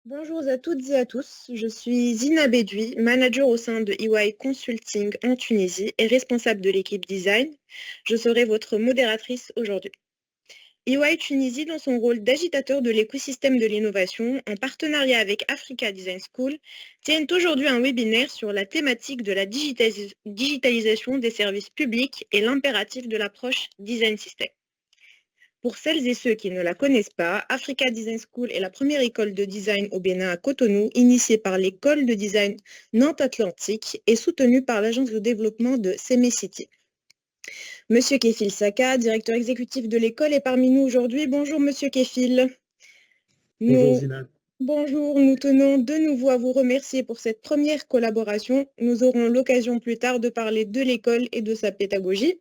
Bonjour à toutes et à tous, je suis Zina Bedoui, manager au sein de EY Consulting en Tunisie et responsable de l'équipe design. Je serai votre modératrice aujourd'hui. EY Tunisie, dans son rôle d'agitateur de l'écosystème de l'innovation, en partenariat avec Africa Design School, tient aujourd'hui un webinaire sur la thématique de la digitalisation des services publics et l'impératif de l'approche design system. Pour celles et ceux qui ne la connaissent pas, Africa Design School est la première école de design au Bénin à Cotonou, initiée par l'école de design Nantes-Atlantique et soutenue par l'agence de développement de City. Monsieur Kefil Saka, directeur exécutif de l'école, est parmi nous aujourd'hui. Bonjour Monsieur Kefil. Bonjour Zina. Bonjour, nous tenons de nouveau à vous remercier pour cette première collaboration. Nous aurons l'occasion plus tard de parler de l'école et de sa pédagogie.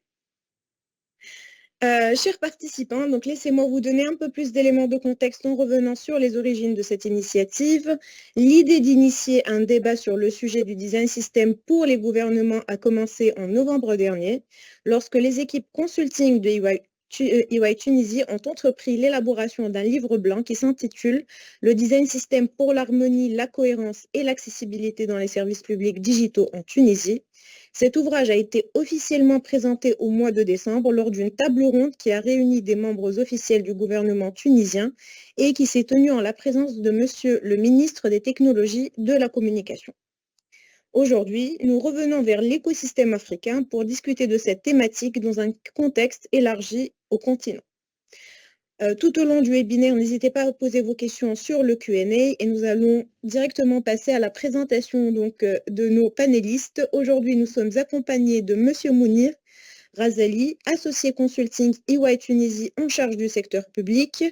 Chers participants, donc laissez-moi vous donner un peu plus d'éléments de contexte en revenant sur les origines de cette initiative. L'idée d'initier un débat sur le sujet du design system pour les gouvernements a commencé en novembre dernier, lorsque les équipes consulting de EY Tunisie ont entrepris l'élaboration d'un livre blanc qui s'intitule « Le design system pour l'harmonie, la cohérence et l'accessibilité dans les services publics digitaux en Tunisie ». Cet ouvrage a été officiellement présenté au mois de décembre lors d'une table ronde qui a réuni des membres officiels du gouvernement tunisien et qui s'est tenue en la présence de Monsieur le ministre des Technologies de la Communication. Aujourd'hui, nous revenons vers l'écosystème africain pour discuter de cette thématique dans un contexte élargi au continent. Tout au long du webinaire, n'hésitez pas à poser vos questions sur le Q&A et nous allons directement passer à la présentation de nos panélistes. Aujourd'hui, nous sommes accompagnés de Monsieur Mounir Razali, associé consulting EY Tunisie en charge du secteur public.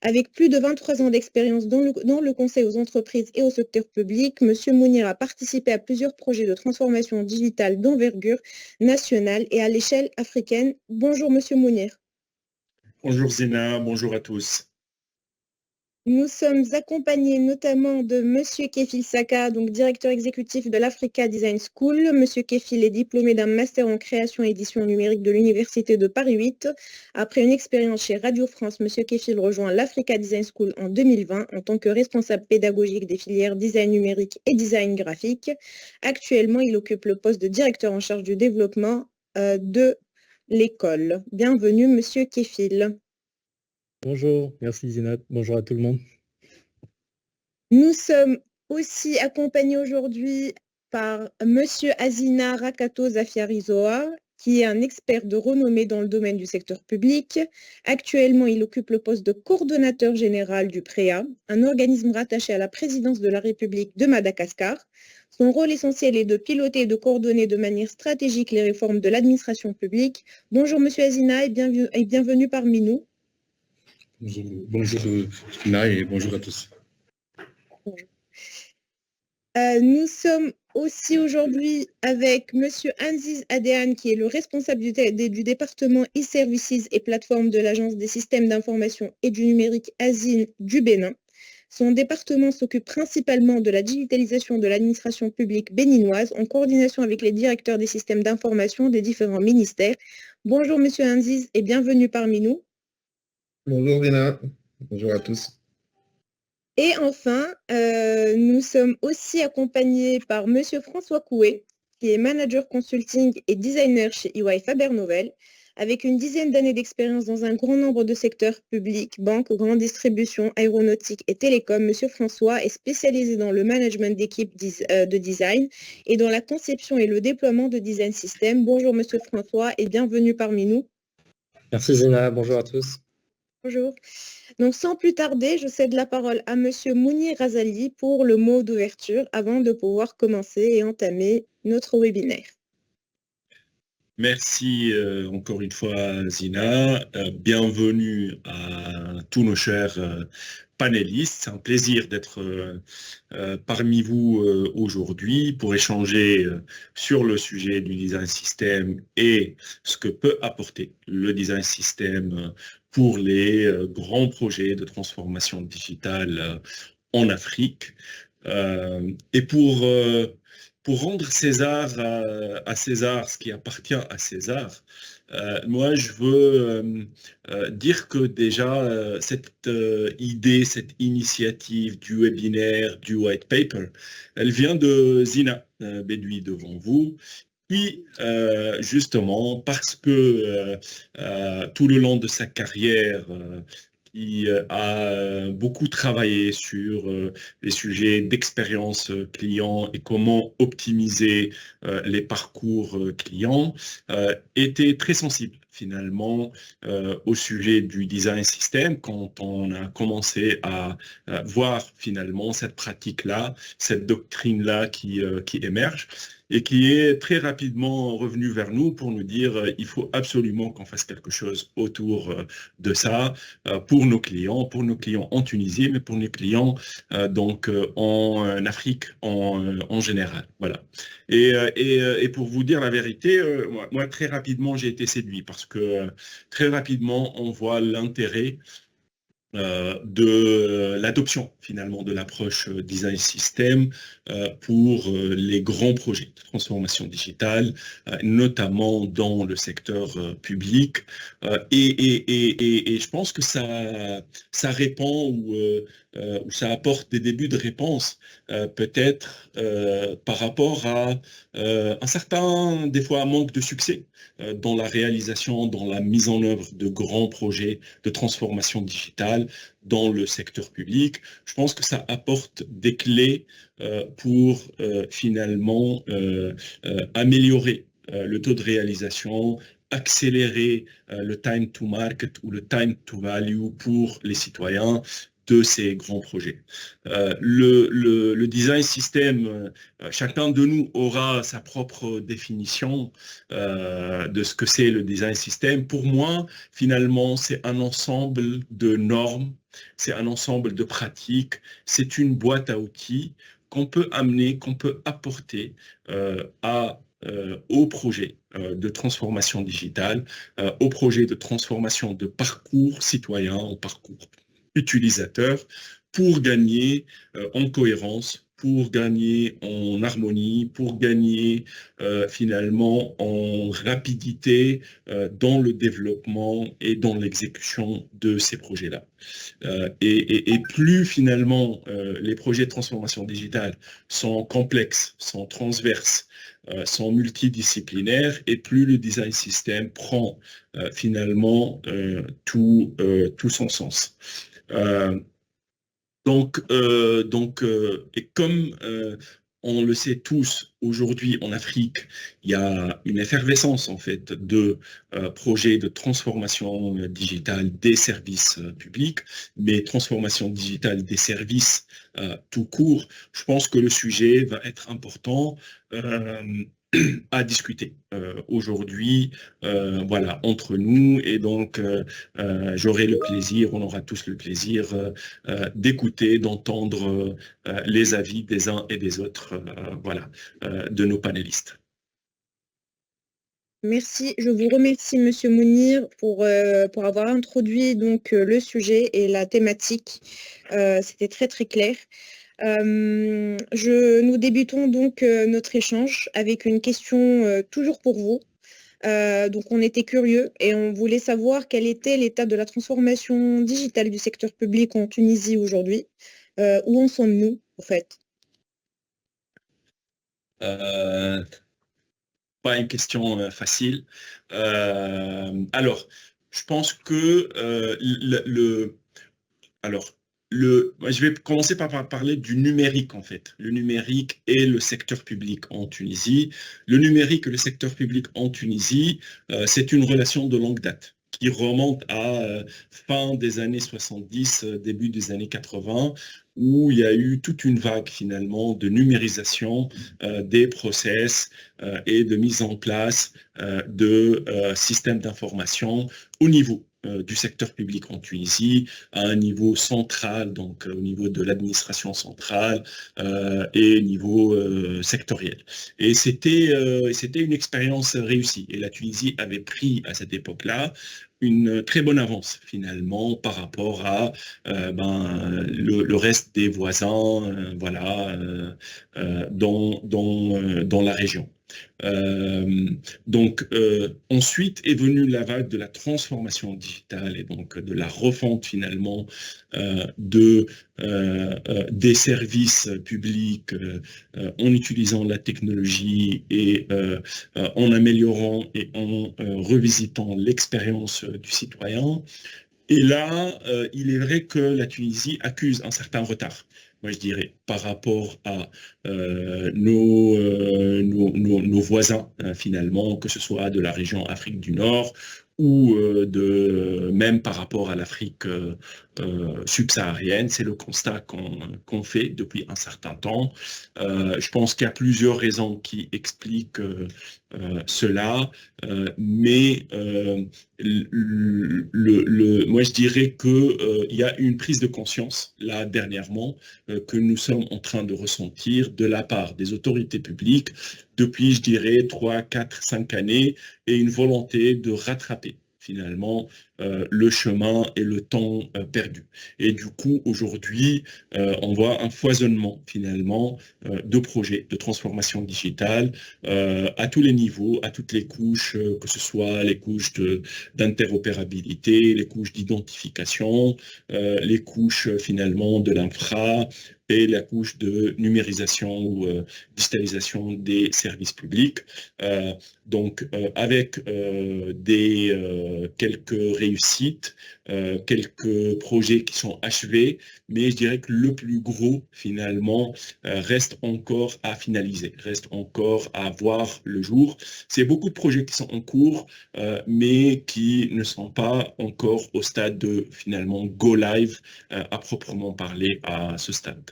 Avec plus de 23 ans d'expérience dans le conseil aux entreprises et au secteur public, Monsieur Mounir a participé à plusieurs projets de transformation digitale d'envergure nationale et à l'échelle africaine. Bonjour Monsieur Mounir. Bonjour Zina, bonjour à tous. Nous sommes accompagnés notamment de Monsieur Kefil Saka, donc directeur exécutif de l'Africa Design School. Monsieur Kefil est diplômé d'un master en création et édition numérique de l'Université de Paris 8. Après une expérience chez Radio France, Monsieur Kefil rejoint l'Africa Design School en 2020 en tant que responsable pédagogique des filières design numérique et design graphique. Actuellement, il occupe le poste de directeur en charge du développement de l'école. Bienvenue, Monsieur Kefil. Bonjour, merci Zinat, bonjour à tout le monde. Nous sommes aussi accompagnés aujourd'hui par Monsieur Azina Rakato Zafiarizoa, qui est un expert de renommée dans le domaine du secteur public. Actuellement, il occupe le poste de coordonnateur général du PREA, un organisme rattaché à la présidence de la République de Madagascar. Son rôle essentiel est de piloter et de coordonner de manière stratégique les réformes de l'administration publique. Bonjour Monsieur Azina et bienvenue parmi nous. Bonjour Zina et bonjour à tous. Nous sommes aussi aujourd'hui avec Monsieur Anziz Adéane, qui est le responsable du département e-services et plateformes de l'Agence des systèmes d'information et du numérique ASIN du Bénin. Son département s'occupe principalement de la digitalisation de l'administration publique béninoise en coordination avec les directeurs des systèmes d'information des différents ministères. Bonjour Monsieur Anziz et bienvenue parmi nous. Bonjour Rina, bonjour à tous. Et enfin, nous sommes aussi accompagnés par Monsieur François Coué, qui est manager consulting et designer chez EY Faber-Novel, avec une dizaine d'années d'expérience dans un grand nombre de secteurs publics, banques, grande distribution, aéronautique et télécom. Monsieur François est spécialisé dans le management d'équipes de design et dans la conception et le déploiement de design system. Bonjour Monsieur François et bienvenue parmi nous. Merci Zina, bonjour à tous. Bonjour. Donc, sans plus tarder, je cède la parole à Monsieur Mounir Razali pour le mot d'ouverture avant de pouvoir commencer et entamer notre webinaire. Merci encore une fois Zina, bienvenue à tous nos chers panélistes. C'est un plaisir d'être parmi vous aujourd'hui pour échanger sur le sujet du design system et ce que peut apporter le design system pour les grands projets de transformation digitale en Afrique. Et pour pour rendre César à César ce qui appartient à César, moi je veux dire que déjà cette idée, cette initiative du webinaire, du white paper, elle vient de Zina Bedoui devant vous. Puis, justement, parce que tout le long de sa carrière, il a beaucoup travaillé sur les sujets d'expérience client et comment optimiser les parcours clients, était très sensible finalement au sujet du design system quand on a commencé à voir finalement cette pratique-là, cette doctrine-là qui émerge et qui est très rapidement revenu vers nous pour nous dire il faut absolument qu'on fasse quelque chose autour de ça pour nos clients en Tunisie, mais pour nos clients en Afrique en général. Voilà. Et pour vous dire la vérité, moi très rapidement j'ai été séduit parce que très rapidement on voit l'intérêt de l'adoption finalement de l'approche design system pour les grands projets de transformation digitale, notamment dans le secteur public. Et je pense que ça répond ou ça apporte des débuts de réponse peut-être par rapport à un certain, des fois, manque de succès dans la réalisation, dans la mise en œuvre de grands projets de transformation digitale dans le secteur public. Je pense que ça apporte des clés pour finalement améliorer le taux de réalisation, accélérer le time to market ou le time to value pour les citoyens de ces grands projets. Le design system, chacun de nous aura sa propre définition de ce que c'est le design system. Pour moi, finalement, c'est un ensemble de normes, c'est un ensemble de pratiques, c'est une boîte à outils qu'on peut amener, qu'on peut apporter au projet de transformation digitale, au projet de transformation de parcours citoyen, au parcours utilisateur, pour gagner en cohérence, pour gagner en harmonie, pour gagner finalement en rapidité dans le développement et dans l'exécution de ces projets-là. Et plus finalement les projets de transformation digitale sont complexes, sont transverses, sont multidisciplinaires, et plus le design system prend finalement tout son sens. Et comme on le sait tous, aujourd'hui en Afrique, il y a une effervescence en fait de projets de transformation digitale des services publics, mais transformation digitale des services tout court. Je pense que le sujet va être important à discuter aujourd'hui, voilà, entre nous, et donc j'aurai le plaisir, on aura tous le plaisir d'écouter, d'entendre les avis des uns et des autres, voilà, de nos panélistes. Merci, je vous remercie Monsieur Mounir pour avoir introduit donc le sujet et la thématique. C'était très très clair. Nous débutons donc notre échange avec une question toujours pour vous. Donc on était curieux et on voulait savoir quel était l'état de la transformation digitale du secteur public en Tunisie aujourd'hui. Où en sommes-nous en fait? Pas une question facile. Alors, je pense que moi, je vais commencer par parler du numérique, en fait. Le numérique et le secteur public en Tunisie. Le numérique et le secteur public en Tunisie, c'est une relation de longue date qui remonte à fin des années 70, début des années 80, où il y a eu toute une vague finalement de numérisation des process et de mise en place de systèmes d'information au niveau du secteur public en Tunisie à un niveau central, donc au niveau de l'administration centrale et niveau sectoriel. Et c'était une expérience réussie. Et la Tunisie avait pris à cette époque-là une très bonne avance finalement par rapport à le reste des voisins dans la région. Ensuite est venue la vague de la transformation digitale et donc de la refonte finalement des services publics en utilisant la technologie et en améliorant et en revisitant l'expérience du citoyen. Et là, il est vrai que la Tunisie accuse un certain retard, moi je dirais, par rapport à nos voisins, finalement, que ce soit de la région Afrique du Nord ou même par rapport à l'Afrique subsaharienne. C'est le constat qu'on fait depuis un certain temps. Je pense qu'il y a plusieurs raisons qui expliquent cela, mais moi je dirais qu'il y a une prise de conscience, là, dernièrement, que nous sommes en train de ressentir de la part des autorités publiques depuis, je dirais, 3, 4, 5 années, et une volonté de rattraper finalement le chemin et le temps perdu. Et du coup, aujourd'hui, on voit un foisonnement finalement de projets de transformation digitale à tous les niveaux, à toutes les couches, que ce soit les couches d'interopérabilité, les couches d'identification, les couches finalement de l'infra, et la couche de numérisation ou digitalisation des services publics. Avec quelques réussites, quelques projets qui sont achevés, mais je dirais que le plus gros, finalement, reste encore à finaliser, reste encore à voir le jour. C'est beaucoup de projets qui sont en cours, mais qui ne sont pas encore au stade de, finalement, go live à proprement parler à ce stade.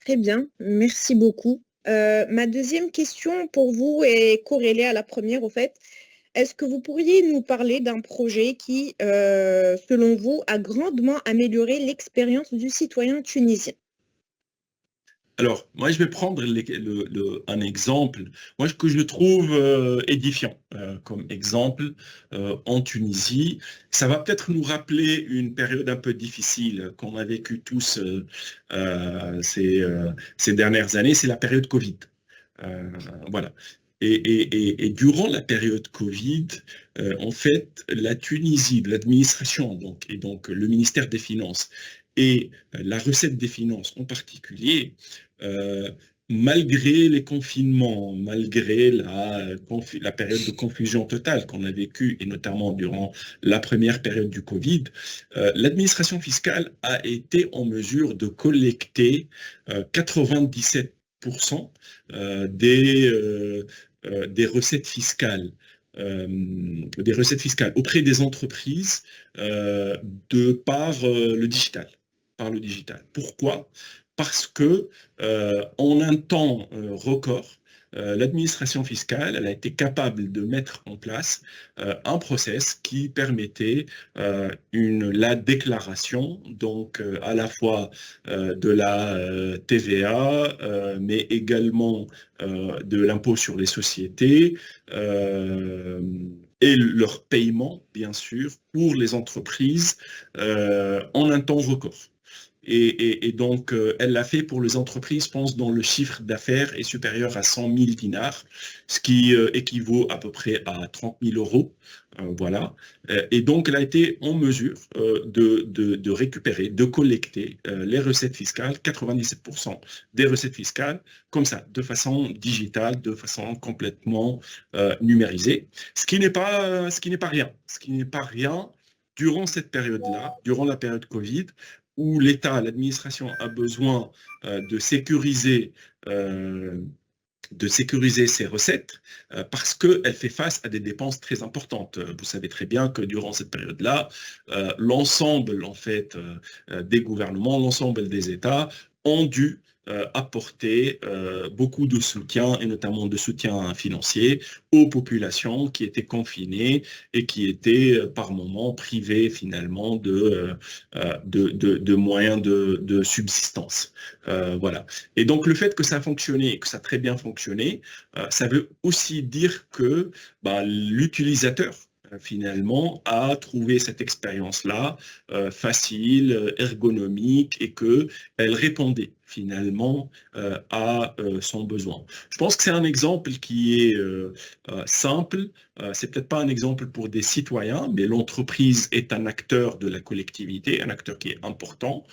Très bien, merci beaucoup. Ma deuxième question pour vous est corrélée à la première, au fait. Est-ce que vous pourriez nous parler d'un projet qui, selon vous, a grandement amélioré l'expérience du citoyen tunisien? Alors, moi, je vais prendre un exemple, moi, que je trouve édifiant comme exemple en Tunisie. Ça va peut-être nous rappeler une période un peu difficile qu'on a vécue tous ces dernières années, c'est la période Covid. Voilà. Et durant la période Covid, en fait, la Tunisie, l'administration, et donc le ministère des Finances et la recette des finances en particulier, malgré les confinements, malgré la période de confusion totale qu'on a vécue, et notamment durant la première période du Covid, l'administration fiscale a été en mesure de collecter 97% des recettes fiscales auprès des entreprises par le digital. Pourquoi ? Parce que en un temps record, l'administration fiscale elle a été capable de mettre en place un process qui permettait la déclaration, donc à la fois de la TVA, mais également de l'impôt sur les sociétés, et leur paiement, bien sûr, pour les entreprises en un temps record. Et donc, elle l'a fait pour les entreprises, je pense, dont le chiffre d'affaires est supérieur à 100 000 dinars, ce qui équivaut à peu près à 30 000 euros. Voilà. Et donc, elle a été en mesure de récupérer, de collecter les recettes fiscales, 97% des recettes fiscales, comme ça, de façon digitale, de façon complètement numérisée. Ce qui n'est pas rien. Ce qui n'est pas rien durant cette période-là, durant la période Covid, où l'État, l'administration a besoin de sécuriser ses recettes parce qu'elle fait face à des dépenses très importantes. Vous savez très bien que durant cette période-là, l'ensemble en fait, des gouvernements, l'ensemble des États ont dû apporter beaucoup de soutien, et notamment de soutien financier, aux populations qui étaient confinées et qui étaient par moments privées finalement de moyens de subsistance. Voilà. Et donc le fait que ça a fonctionné, que ça a très bien fonctionné, ça veut aussi dire que l'utilisateur finalement a trouvé cette expérience-là facile, ergonomique et qu'elle répondait finalement à son besoin. Je pense que c'est un exemple qui est simple. C'est peut-être pas un exemple pour des citoyens, mais l'entreprise est un acteur de la collectivité, un acteur qui est important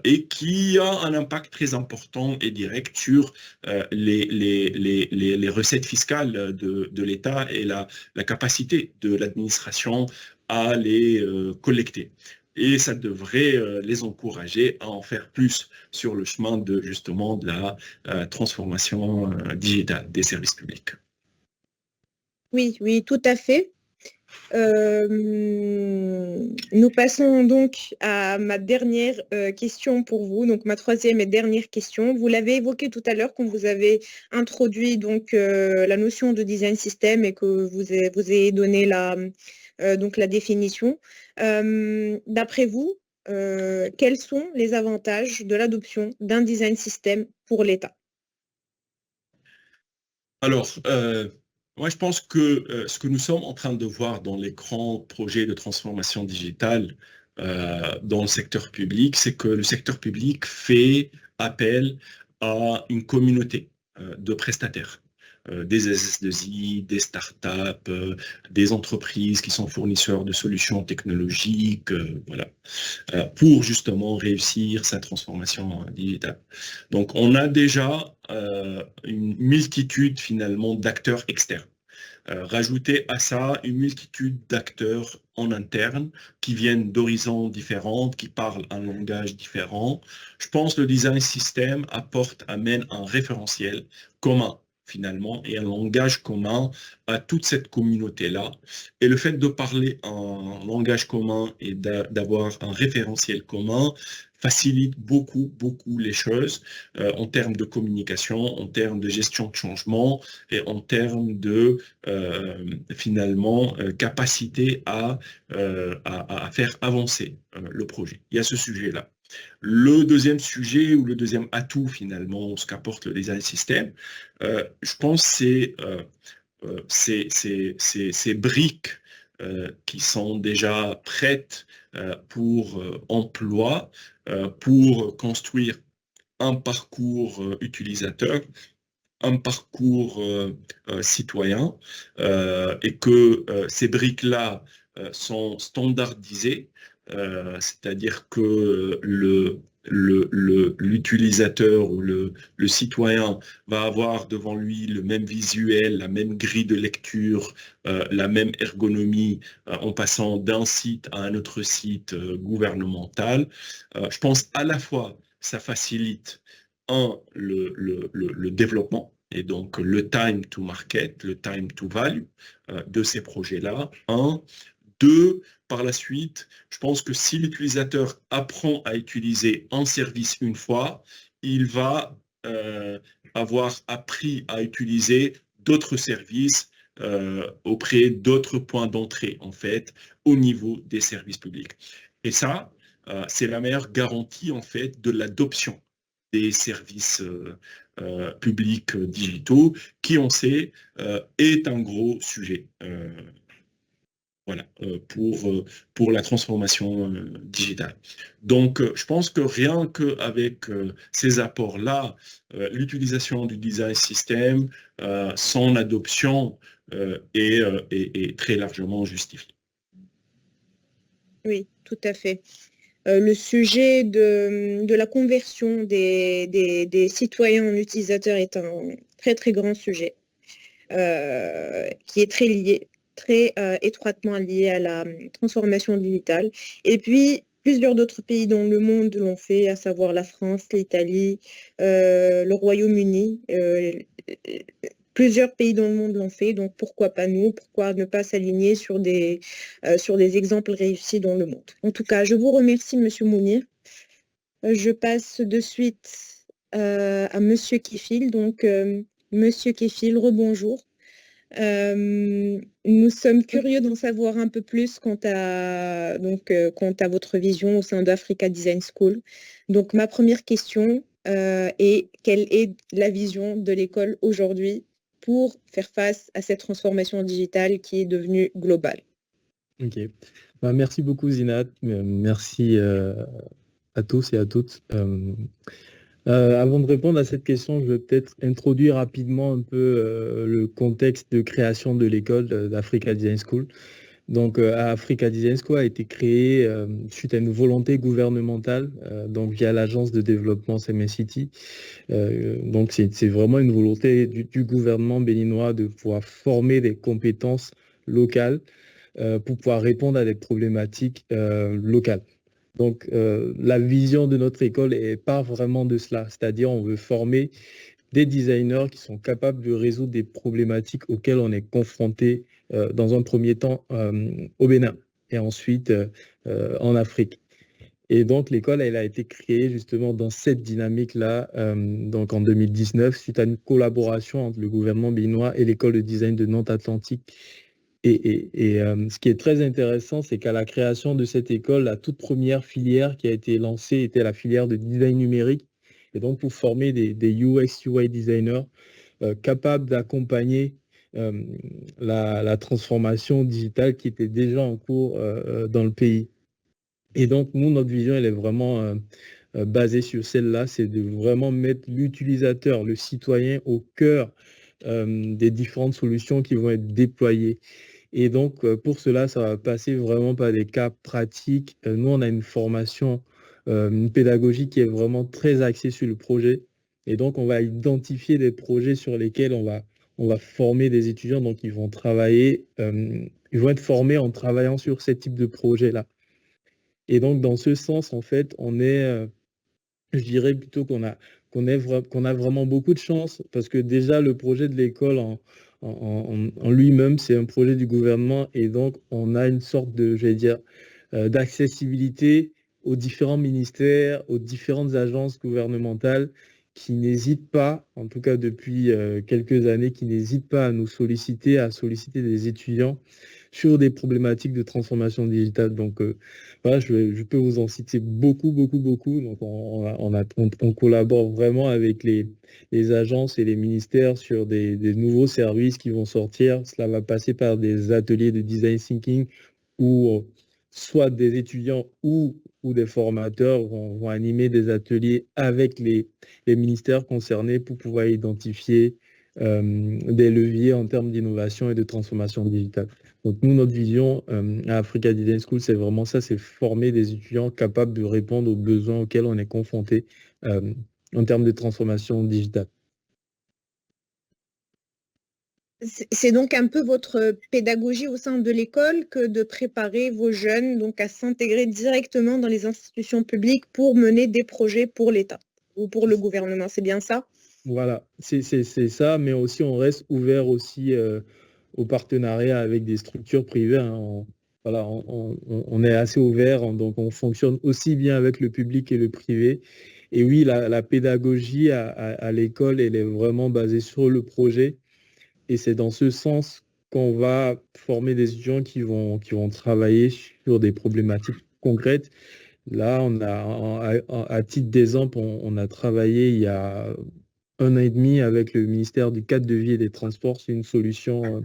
et qui a un impact très important et direct sur les recettes fiscales de l'État et la capacité de l'administration à les collecter. Et ça devrait les encourager à en faire plus sur le chemin de justement de la transformation digitale des services publics. Oui, oui, tout à fait. Nous passons donc à ma dernière question pour vous, donc ma troisième et dernière question. Vous l'avez évoqué tout à l'heure quand vous avez introduit donc la notion de design system et que vous avez donné donc la définition. D'après vous, quels sont les avantages de l'adoption d'un design system pour l'État? Alors, moi, je pense que ce que nous sommes en train de voir dans les grands projets de transformation digitale dans le secteur public, c'est que le secteur public fait appel à une communauté de prestataires. Des SS2I, des startups, des entreprises qui sont fournisseurs de solutions technologiques, voilà, pour justement réussir sa transformation digitale. Donc, on a déjà une multitude finalement d'acteurs externes. Rajouter à ça une multitude d'acteurs en interne qui viennent d'horizons différents, qui parlent un langage différent. Je pense que le design system amène un référentiel commun finalement et un langage commun à toute cette communauté-là. Et le fait de parler un langage commun et d'avoir un référentiel commun facilite beaucoup, beaucoup les choses en termes de communication, en termes de gestion de changement et en termes de finalement capacité à faire avancer le projet. Il y a ce sujet-là. Le deuxième sujet ou le deuxième atout finalement, ce qu'apporte le design system, je pense c'est ces briques qui sont déjà prêtes pour emploi, pour construire un parcours utilisateur, un parcours citoyen, et que ces briques-là sont standardisées, c'est-à-dire que l'utilisateur ou le citoyen va avoir devant lui le même visuel, la même grille de lecture, la même ergonomie en passant d'un site à un autre site gouvernemental. Je pense à la fois ça facilite le développement et donc le time to market, le time to value de ces projets-là. Deux, par la suite, je pense que si l'utilisateur apprend à utiliser un service une fois, il va avoir appris à utiliser d'autres services auprès d'autres points d'entrée, en fait, au niveau des services publics. Et ça, c'est la meilleure garantie, en fait, de l'adoption des services publics digitaux, qui, on sait, est un gros sujet. Voilà, pour la transformation digitale. Donc, je pense que rien qu'avec ces apports-là, l'utilisation du design system, son adoption est très largement justifiée. Oui, tout à fait. Le sujet de la conversion des citoyens en utilisateurs est un très, très grand sujet qui est très étroitement lié à la transformation digitale. Et puis, plusieurs d'autres pays dans le monde l'ont fait, à savoir la France, l'Italie, le Royaume-Uni. Plusieurs pays dans le monde l'ont fait, donc pourquoi pas nous? Pourquoi ne pas s'aligner sur des exemples réussis dans le monde? En tout cas, je vous remercie, Monsieur Mounir. Je passe de suite à Monsieur Kefil. Donc, Monsieur Kefil, rebonjour. Nous sommes curieux d'en savoir un peu plus quant à votre vision au sein d'Africa Design School. Donc, ma première question est quelle est la vision de l'école aujourd'hui pour faire face à cette transformation digitale qui est devenue globale? Ok. Merci beaucoup, Zinat. Merci à tous et à toutes. Avant de répondre à cette question, je vais peut-être introduire rapidement un peu le contexte de création de l'école d'Africa Design School. Donc, Africa Design School a été créé suite à une volonté gouvernementale, donc via l'agence de développement CMS-City. Donc, c'est vraiment une volonté du gouvernement béninois de pouvoir former des compétences locales pour pouvoir répondre à des problématiques locales. Donc, la vision de notre école part vraiment de cela, c'est-à-dire on veut former des designers qui sont capables de résoudre des problématiques auxquelles on est confronté dans un premier temps au Bénin et ensuite en Afrique. Et donc, l'école, elle a été créée justement dans cette dynamique-là, donc en 2019, suite à une collaboration entre le gouvernement béninois et l'école de design de Nantes Atlantique. Ce qui est très intéressant, c'est qu'à la création de cette école, la toute première filière qui a été lancée était la filière de design numérique. Et donc, pour former des UX, UI designers capables d'accompagner la transformation digitale qui était déjà en cours dans le pays. Et donc, nous, notre vision, elle est vraiment basée sur celle-là, c'est de vraiment mettre l'utilisateur, le citoyen au cœur des différentes solutions qui vont être déployées. Et donc, pour cela, ça va passer vraiment par des cas pratiques. Nous, on a une formation, une pédagogie qui est vraiment très axée sur le projet. Et donc, on va identifier des projets sur lesquels on va former des étudiants. Donc, ils vont travailler, ils vont être formés en travaillant sur ces types de projets-là. Et donc, dans ce sens, en fait, on est, je dirais plutôt qu'on a vraiment beaucoup de chance parce que déjà, le projet de l'école en lui-même, c'est un projet du gouvernement et donc, on a une sorte de, je vais dire, d'accessibilité aux différents ministères, aux différentes agences gouvernementales qui n'hésitent pas, en tout cas depuis quelques années, qui n'hésitent pas à nous solliciter, à solliciter des étudiants sur des problématiques de transformation digitale. Donc, voilà, je peux vous en citer beaucoup, beaucoup, beaucoup. Donc, on collabore vraiment avec les agences et les ministères sur des nouveaux services qui vont sortir. Cela va passer par des ateliers de design thinking où soit des étudiants ou des formateurs vont animer des ateliers avec les ministères concernés pour pouvoir identifier des leviers en termes d'innovation et de transformation digitale. Donc nous, notre vision à Africa Design School, c'est vraiment ça, c'est former des étudiants capables de répondre aux besoins auxquels on est confronté en termes de transformation digitale. C'est donc un peu votre pédagogie au sein de l'école que de préparer vos jeunes donc à s'intégrer directement dans les institutions publiques pour mener des projets pour l'État ou pour le gouvernement, c'est bien ça? Voilà, c'est ça, mais aussi on reste ouvert aussi au partenariat avec des structures privées. Hein. Voilà, on est assez ouvert, hein, donc on fonctionne aussi bien avec le public et le privé. Et oui, la pédagogie à l'école, elle est vraiment basée sur le projet. Et c'est dans ce sens qu'on va former des étudiants qui vont travailler sur des problématiques concrètes. Là, on a, à titre d'exemple, on a travaillé il y a 1 an et demi avec le ministère du cadre de vie et des transports. C'est une solution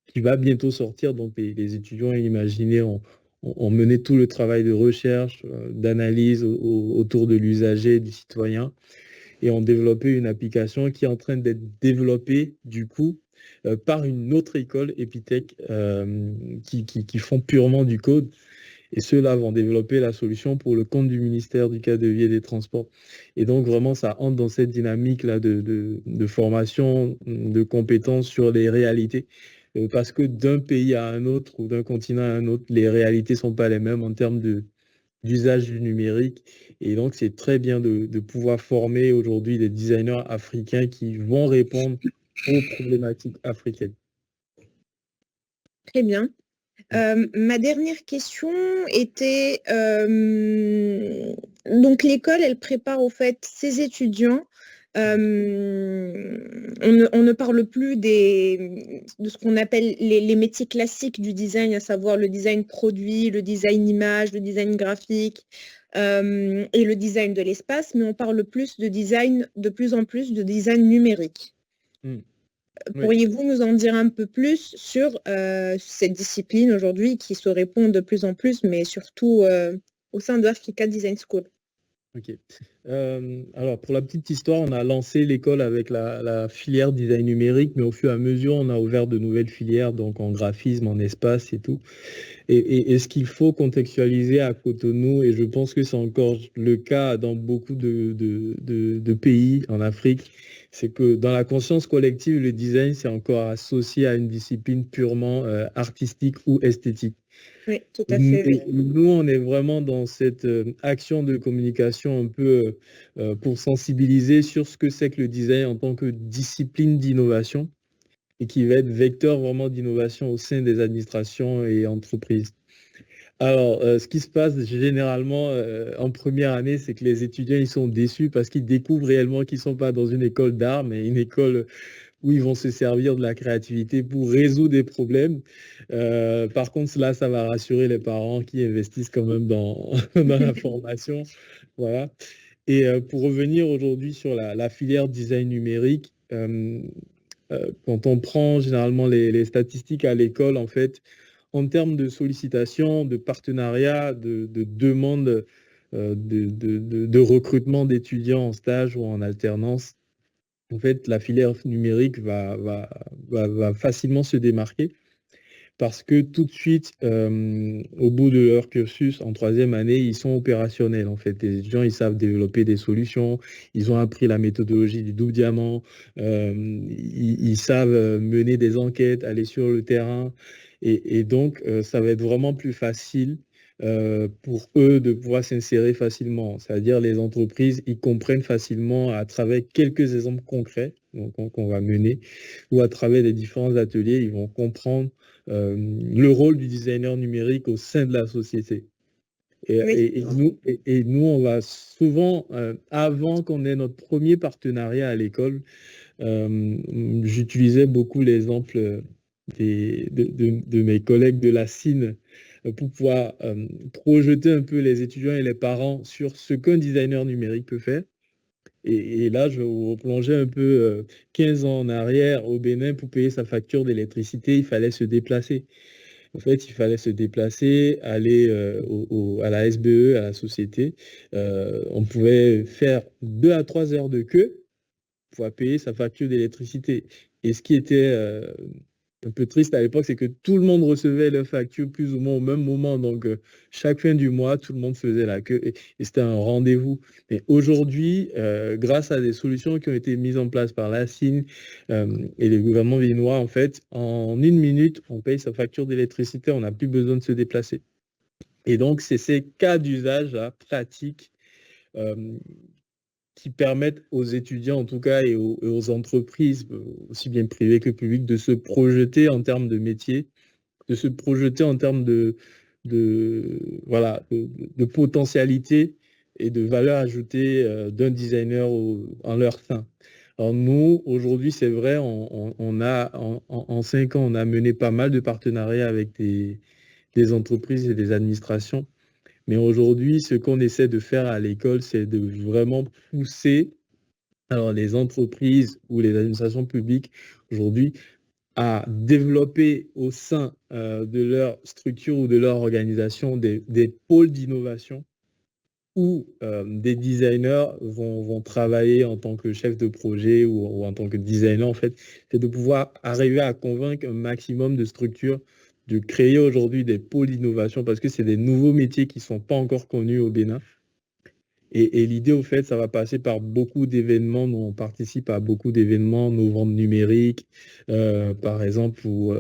qui va bientôt sortir. Donc, les étudiants, imaginez, ont mené tout le travail de recherche, d'analyse autour de l'usager, du citoyen, et ont développé une application qui est en train d'être développée, du coup, par une autre école, Epitech, qui font purement du code. Et ceux-là vont développer la solution pour le compte du ministère du cadre de vie et des transports. Et donc, vraiment, ça entre dans cette dynamique-là de formation, de compétences sur les réalités. Parce que d'un pays à un autre ou d'un continent à un autre, les réalités ne sont pas les mêmes en termes d'usage du numérique. Et donc, c'est très bien de pouvoir former aujourd'hui des designers africains qui vont répondre aux problématiques africaines. Très bien. Ma dernière question était Donc l'école, elle prépare au fait ses étudiants. On ne parle plus de ce qu'on appelle les métiers classiques du design, à savoir le design produit, le design image, le design graphique et le design de l'espace, mais on parle plus de design, de plus en plus de design numérique. Oui. Pourriez-vous nous en dire un peu plus sur cette discipline aujourd'hui qui se répond de plus en plus, mais surtout au sein de Africa Design School? Ok. Alors, pour la petite histoire, on a lancé l'école avec la filière design numérique, mais au fur et à mesure, on a ouvert de nouvelles filières, donc en graphisme, en espace et tout. Et ce qu'il faut contextualiser à Cotonou, et je pense que c'est encore le cas dans beaucoup de pays en Afrique, c'est que dans la conscience collective, le design, c'est encore associé à une discipline purement artistique ou esthétique. Oui, tout à fait. Oui. Nous, on est vraiment dans cette action de communication un peu pour sensibiliser sur ce que c'est que le design en tant que discipline d'innovation et qui va être vecteur vraiment d'innovation au sein des administrations et entreprises. Alors, ce qui se passe généralement en première année, c'est que les étudiants, ils sont déçus parce qu'ils découvrent réellement qu'ils ne sont pas dans une école d'art, mais une école où ils vont se servir de la créativité pour résoudre des problèmes. Par contre, là, ça va rassurer les parents qui investissent quand même dans, dans la formation. Voilà. Et pour revenir aujourd'hui sur la filière design numérique, quand on prend généralement les statistiques à l'école, en fait, en termes de sollicitation, de partenariat, de demande de recrutement d'étudiants en stage ou en alternance, en fait, la filière numérique va facilement se démarquer parce que tout de suite, au bout de leur cursus, en troisième année, ils sont opérationnels. En fait, les étudiants, ils savent développer des solutions, ils ont appris la méthodologie du double diamant, ils savent mener des enquêtes, aller sur le terrain. Et donc, ça va être vraiment plus facile pour eux de pouvoir s'insérer facilement. C'est-à-dire les entreprises, ils comprennent facilement à travers quelques exemples concrets qu'on va mener ou à travers les différents ateliers, ils vont comprendre le rôle du designer numérique au sein de la société. Et nous, on va souvent, avant qu'on ait notre premier partenariat à l'école, j'utilisais beaucoup l'exemple de mes collègues de la CIN pour pouvoir projeter un peu les étudiants et les parents sur ce qu'un designer numérique peut faire. Et là, je vais vous replonger un peu 15 ans en arrière au Bénin. Pour payer sa facture d'électricité, il fallait se déplacer. En fait, il fallait se déplacer, aller à la SBE, à la société. On pouvait faire 2 à 3 heures de queue pour payer sa facture d'électricité. Et ce qui était un peu triste à l'époque, c'est que tout le monde recevait leur facture plus ou moins au même moment. Donc, chaque fin du mois, tout le monde faisait la queue et c'était un rendez-vous. Mais aujourd'hui, grâce à des solutions qui ont été mises en place par la CIN et les gouvernements viennois, en fait, en 1 minute, on paye sa facture d'électricité, on n'a plus besoin de se déplacer. Et donc, c'est ces cas d'usage pratiques qui permettent aux étudiants, en tout cas, et aux entreprises, aussi bien privées que publiques, de se projeter en termes de métier, de se projeter en termes de potentialité et de valeur ajoutée d'un designer en leur sein. Alors nous, aujourd'hui, c'est vrai, en 5 ans, on a mené pas mal de partenariats avec des entreprises et des administrations. Mais aujourd'hui, ce qu'on essaie de faire à l'école, c'est de vraiment pousser les entreprises ou les administrations publiques aujourd'hui à développer au sein de leur structure ou de leur organisation des pôles d'innovation où des designers vont travailler en tant que chef de projet ou en tant que designer. En fait, c'est de pouvoir arriver à convaincre un maximum de structures de créer aujourd'hui des pôles d'innovation parce que c'est des nouveaux métiers qui ne sont pas encore connus au Bénin. Et l'idée, au fait, ça va passer par beaucoup d'événements. Nous, on participe à beaucoup d'événements, nos ventes numériques, par exemple, où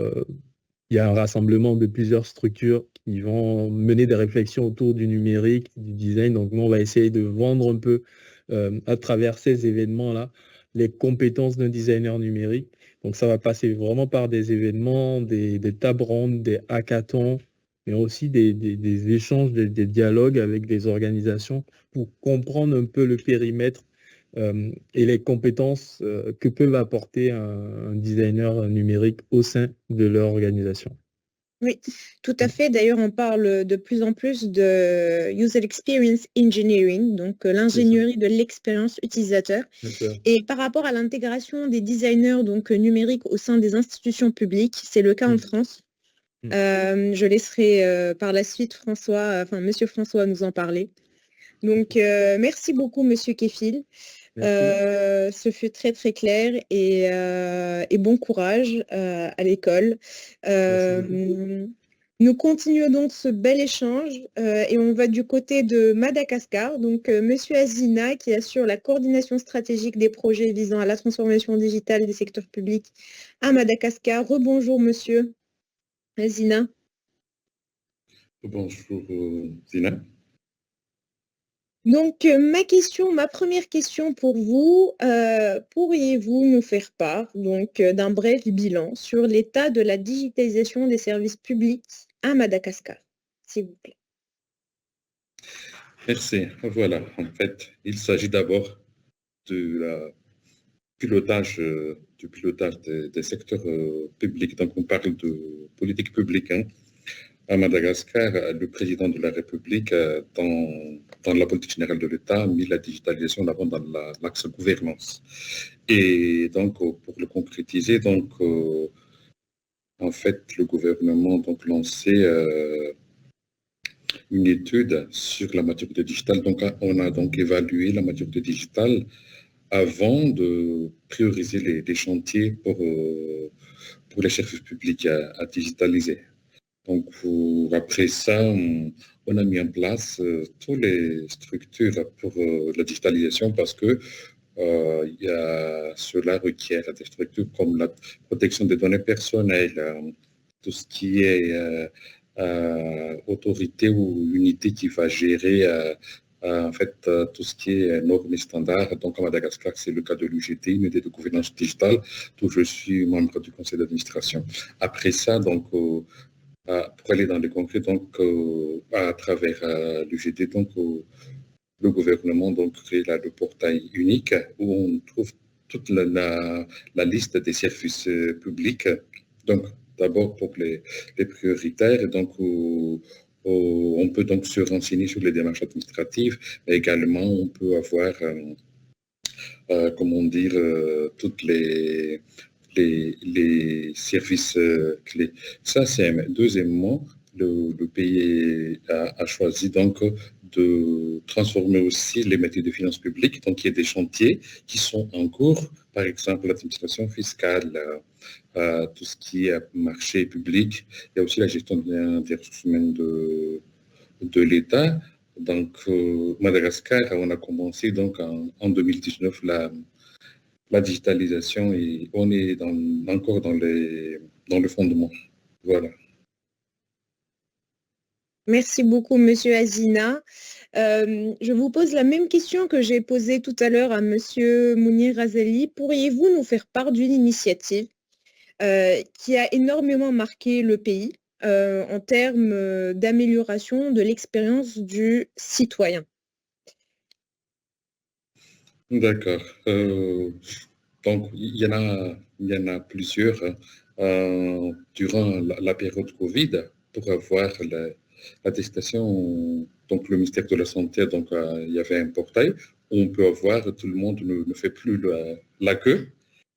il y a un rassemblement de plusieurs structures qui vont mener des réflexions autour du numérique, du design. Donc, nous, on va essayer de vendre un peu à travers ces événements-là les compétences d'un designer numérique. Donc, ça va passer vraiment par des événements, des tables rondes, des hackathons, mais aussi des échanges, des dialogues avec des organisations pour comprendre un peu le périmètre et les compétences que peuvent apporter un designer numérique au sein de leur organisation. Oui, tout à fait. D'ailleurs, on parle de plus en plus de User Experience Engineering, donc l'ingénierie de l'expérience utilisateur. Et par rapport à l'intégration des designers donc, numériques au sein des institutions publiques, c'est le cas en France. Je laisserai par la suite Monsieur François nous en parler. Donc, merci beaucoup, Monsieur Kefil. Ce fut très très clair et bon courage à l'école. Nous continuons donc ce bel échange et on va du côté de Madagascar. Donc, Monsieur Azina qui assure la coordination stratégique des projets visant à la transformation digitale des secteurs publics à Madagascar. Rebonjour, Monsieur Azina. Bonjour, Zina. Donc, ma première question pour vous, pourriez-vous nous faire part d'un bref bilan sur l'état de la digitalisation des services publics à Madagascar, s'il vous plaît? Merci. Voilà, en fait, il s'agit d'abord du pilotage des secteurs publics. Donc, on parle de politique publique. À Madagascar, le président de la République, dans la politique générale de l'État, a mis la digitalisation en avant dans l'axe gouvernance. Et donc, pour le concrétiser, donc, en fait, le gouvernement a lancé une étude sur la maturité digitale. Donc, on a donc évalué la maturité digitale avant de prioriser les chantiers pour les services publics à digitaliser. Donc, après ça, on a mis en place toutes les structures pour la digitalisation parce que cela requiert des structures comme la protection des données personnelles, tout ce qui est autorité ou unité qui va gérer en fait tout ce qui est normes et standards. Donc, à Madagascar, c'est le cas de l'UGT, une unité de gouvernance digitale, dont je suis membre du conseil d'administration. Après ça, donc, pour aller dans les concrets, donc à travers l'UGT, donc le gouvernement donc crée le portail unique où on trouve toute la liste des services publics. Donc d'abord pour les prioritaires, donc on peut donc se renseigner sur les démarches administratives, mais également on peut avoir comment dire toutes les services clés. Ça, c'est un. Deuxièmement, le pays a choisi donc de transformer aussi les métiers de finances publiques. Donc, il y a des chantiers qui sont en cours, par exemple l'administration fiscale, tout ce qui est marché public. Il y a aussi la gestion des ressources humaines de l'État. Donc, Madagascar, on a commencé donc en 2019 la digitalisation et on est encore dans le fondement. Voilà. Merci beaucoup, Monsieur Azina. Je vous pose la même question que j'ai posée tout à l'heure à Monsieur Mounir Razali. Pourriez-vous nous faire part d'une initiative qui a énormément marqué le pays en termes d'amélioration de l'expérience du citoyen? D'accord. Donc, il y en a plusieurs durant la période Covid pour avoir l'attestation. Donc, le ministère de la Santé, donc, il y avait un portail où on peut avoir, tout le monde ne fait plus la queue.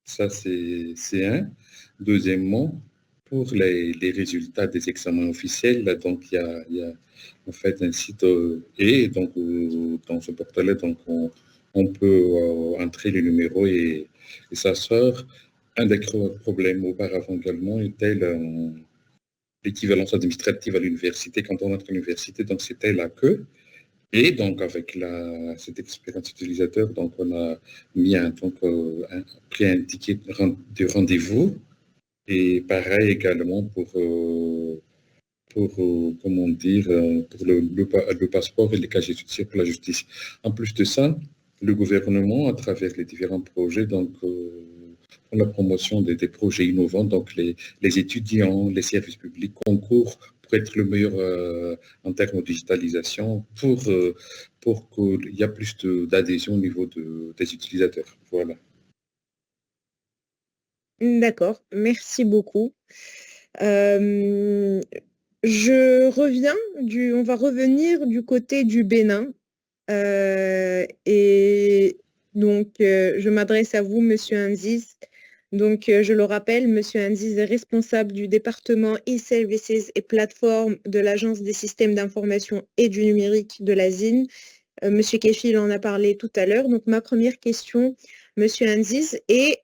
Ça, c'est un. Deuxièmement, pour les résultats des examens officiels, donc, il y a en fait un site et donc, dans ce portail, donc, on peut entrer les numéros et ça sort. Un des problèmes auparavant également était l'équivalence administrative à l'université. Quand on entre à l'université, donc c'était la queue. Et donc avec cette expérience utilisateur, donc on a mis pris un ticket de rendez-vous. Et pareil également pour comment dire, pour le passeport et les casiers judiciaires pour la justice. En plus de ça, le gouvernement, à travers les différents projets, donc pour la promotion des projets innovants, donc les étudiants, les services publics concourent être le meilleur en termes de digitalisation pour qu'il y ait plus d'adhésion au niveau des utilisateurs. Voilà. D'accord, merci beaucoup. On va revenir du côté du Bénin. Et donc, je m'adresse à vous, Monsieur Anziz. Donc, je le rappelle, Monsieur Anziz est responsable du département e-Services et plateformes de l'Agence des systèmes d'information et du numérique de la ZIN. Monsieur Kefil en a parlé tout à l'heure. Donc, ma première question, Monsieur Anziz, est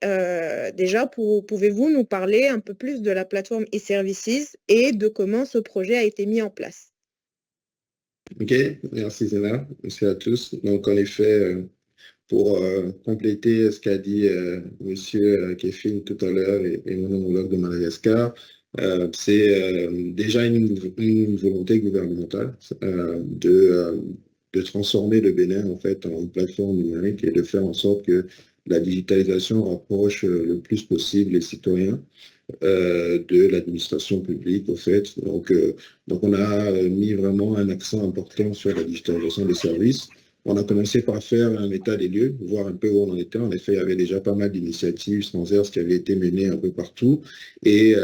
déjà, pouvez-vous nous parler un peu plus de la plateforme e-Services et de comment ce projet a été mis en place? Ok, merci Zéna, merci à tous. Donc en effet, pour compléter ce qu'a dit Monsieur Kefin tout à l'heure et mon homologue de Madagascar, c'est déjà une volonté gouvernementale de transformer le Bénin en fait en plateforme numérique et de faire en sorte que la digitalisation rapproche le plus possible les citoyens de l'administration publique, au fait. Donc on a mis vraiment un accent important sur la digitalisation des services. On a commencé par faire un état des lieux, voir un peu où on en était. En effet, il y avait déjà pas mal d'initiatives transverses qui avaient été menées un peu partout. Et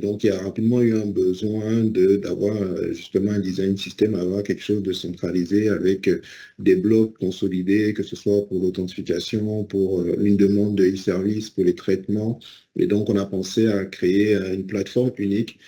donc, il y a rapidement eu un besoin d'avoir justement un design système, avoir quelque chose de centralisé avec des blocs consolidés, que ce soit pour l'authentification, pour une demande de e-service, pour les traitements. Et donc, on a pensé à créer une plateforme unique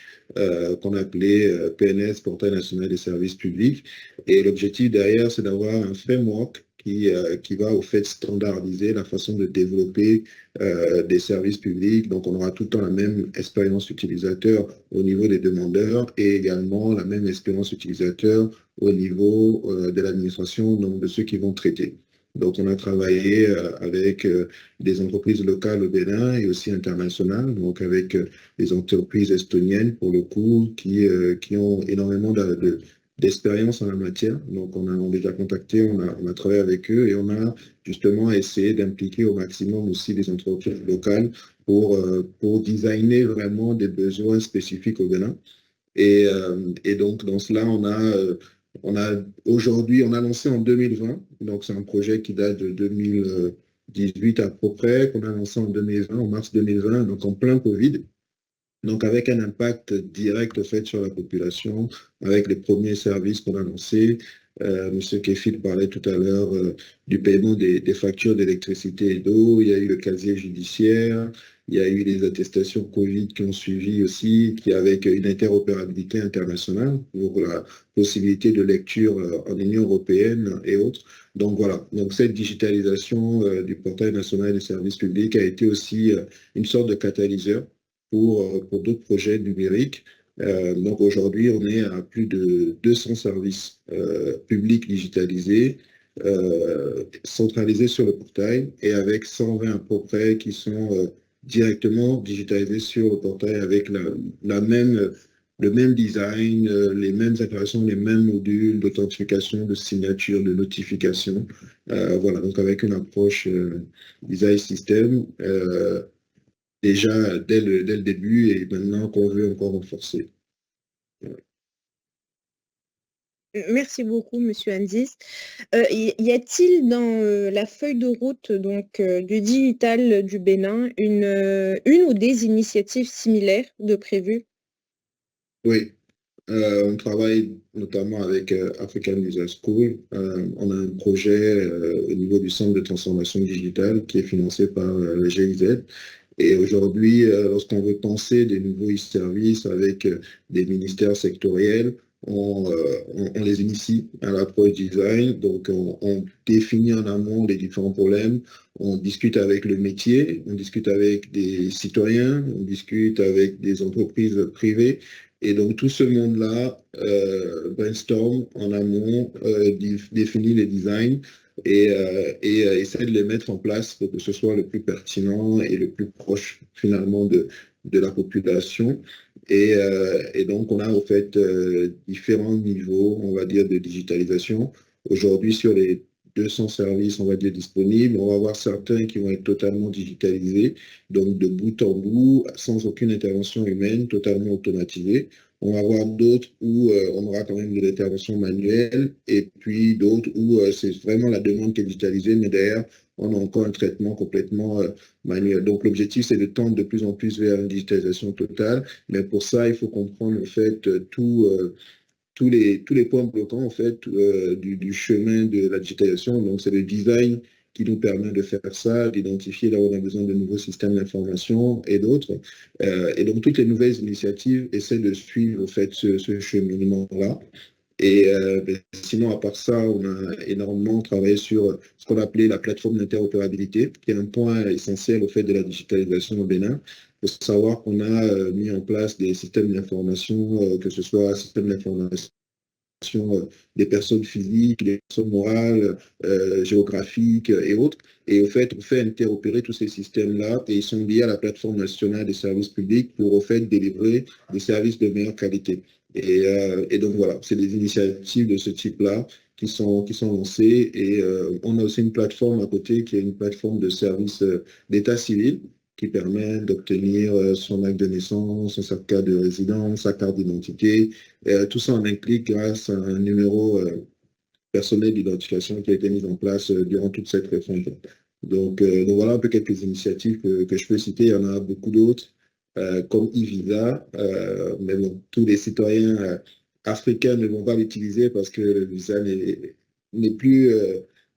qu'on appelait PNS, Portail national des services publics. Et l'objectif derrière, c'est d'avoir un framework qui va au fait standardiser la façon de développer des services publics. Donc, on aura tout le temps la même expérience utilisateur au niveau des demandeurs et également la même expérience utilisateur au niveau de l'administration, donc de ceux qui vont traiter. Donc, on a travaillé avec des entreprises locales au Bénin et aussi internationales, donc avec des entreprises estoniennes, pour le coup, qui ont énormément d'expérience en la matière. Donc, on a déjà contacté, on a travaillé avec eux et on a justement essayé d'impliquer au maximum aussi des entreprises locales pour designer vraiment des besoins spécifiques au Bénin. Et donc, dans cela, aujourd'hui, on a lancé en 2020, donc c'est un projet qui date de 2018 à peu près, qu'on a lancé en 2020, en mars 2020, donc en plein Covid. Donc, avec un impact direct fait sur la population, avec les premiers services qu'on a lancés. Monsieur Kefil parlait tout à l'heure du paiement des factures d'électricité et d'eau. Il y a eu le casier judiciaire. Il y a eu les attestations Covid qui ont suivi aussi, avec une interopérabilité internationale pour la possibilité de lecture en Union européenne et autres. Donc voilà, donc cette digitalisation du portail national des services publics a été aussi une sorte de catalyseur pour d'autres projets numériques. Donc aujourd'hui, on est à plus de 200 services publics digitalisés, centralisés sur le portail et avec 120 à peu près qui sont directement digitalisés sur le portail avec le même design, les mêmes interactions, les mêmes modules d'authentification, de signature, de notification. Voilà, donc avec une approche design system déjà dès le début et maintenant qu'on veut encore renforcer. Merci beaucoup, Monsieur Anziz. Y a-t-il dans la feuille de route donc, du digital du Bénin une ou des initiatives similaires de prévues? Oui, on travaille notamment avec African User School. On a un projet au niveau du centre de transformation digitale qui est financé par le GIZ. Et aujourd'hui, lorsqu'on veut penser des nouveaux e-services avec des ministères sectoriels, on les initie à l'approche design. Donc, on définit en amont les différents problèmes. On discute avec le métier, on discute avec des citoyens, on discute avec des entreprises privées. Et donc, tout ce monde-là brainstorm en amont, définit les designs et essaie de les mettre en place pour que ce soit le plus pertinent et le plus proche finalement de la population. Et donc, on a en fait différents niveaux, on va dire, de digitalisation. Aujourd'hui, sur les 200 services, on va dire, disponibles, on va avoir certains qui vont être totalement digitalisés, donc de bout en bout, sans aucune intervention humaine, totalement automatisés. On va avoir d'autres où on aura quand même de l'intervention manuelle et puis d'autres où c'est vraiment la demande qui est digitalisée, mais derrière, on a encore un traitement complètement manuel. Donc, l'objectif, c'est de tendre de plus en plus vers une digitalisation totale, mais pour ça, il faut comprendre, en fait, tous les points bloquants en fait, du chemin de la digitalisation. Donc, c'est le design qui nous permet de faire ça, d'identifier là où on a besoin de nouveaux systèmes d'information et d'autres. Et donc, toutes les nouvelles initiatives essaient de suivre en fait, ce cheminement-là. Et sinon, à part ça, on a énormément travaillé sur ce qu'on appelait la plateforme d'interopérabilité, qui est un point essentiel au fait de la digitalisation au Bénin. Il faut savoir qu'on a mis en place des systèmes d'information, que ce soit un système d'information des personnes physiques, des personnes morales, géographiques et autres. Et au fait, on fait interopérer tous ces systèmes-là et ils sont liés à la plateforme nationale des services publics pour au fait délivrer des services de meilleure qualité. Et donc voilà, c'est des initiatives de ce type-là qui sont lancées. Et on a aussi une plateforme à côté qui est une plateforme de service d'état civil qui permet d'obtenir son acte de naissance, son certificat de résidence, sa carte d'identité. Tout ça, on implique grâce à un numéro personnel d'identification qui a été mis en place durant toute cette réforme. Donc voilà un peu quelques initiatives que je peux citer. Il y en a beaucoup d'autres, comme e-visa, mais bon, tous les citoyens africains ne vont pas l'utiliser parce que le visa n'est plus